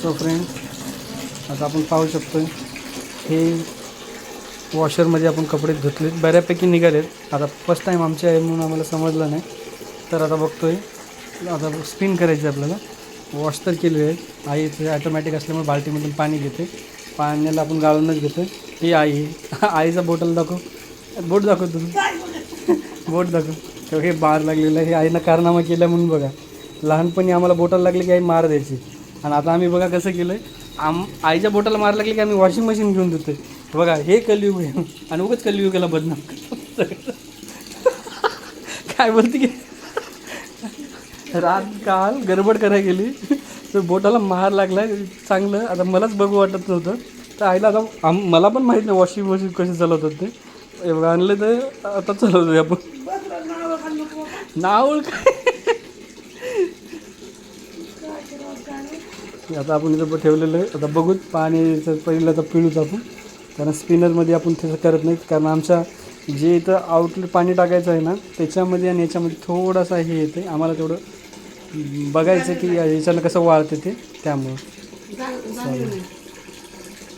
So friends, आता आपण पाहू शकतो हे वॉशरमध्ये आपण कपडे धुतलेत, बऱ्यापैकी निघालेत. आता फर्स्ट टाईम आमचे आहे म्हणून आम्हाला समजलं नाही, तर आता बघतोय. आता स्पिन करायचे आपल्याला. वॉश तर केले आहे. आई इथे ॲटोमॅटिक असल्यामुळे बाल्टीमधून पाणी घेते, पाण्याला आपण गाळूनच घेतो. ही आई आईचा बोटल दाखव, बोट दाखव तुम्ही, बोट दाखव. तेव्हा हे बार लागलेलं आहे, हे आईनं कारनामा केला म्हणून बघा. लहानपणी आम्हाला बोटाला लागले की आई मार द्यायची, आणि आता आम्ही बघा कसं केलं आहे. आईच्या बोटाला मार लागली की आम्ही वॉशिंग मशीन घेऊन देतोय. बघा हे कलियुग आहे, आणि उगाच कलियुगाला बदनाम काय बोलते की रात काल गडबड करायला गेली तर बोटाला मार लागला चांगलं. आता मलाच बघू वाटत नव्हतं, तर आईला आता मला पण माहीत नाही वॉशिंग मशीन कशी चालवतात ते. एवढं आणलं तर आता चालवतोय आपण. नावळ काय आता आपण इथं ठेवलेलं आहे. आता बघूत पाण्याचं पहिलं तर पिळूच आपण, कारण स्पिनरमध्ये आपण तसं करत नाही. कारण आमच्या जे इथं आउटलेट पाणी टाकायचं आहे ना, त्याच्यामध्ये आणि याच्यामध्ये थोडासा हे येते. आम्हाला तेवढं बघायचं की याच्यानं कसं वाळते ते, त्यामुळं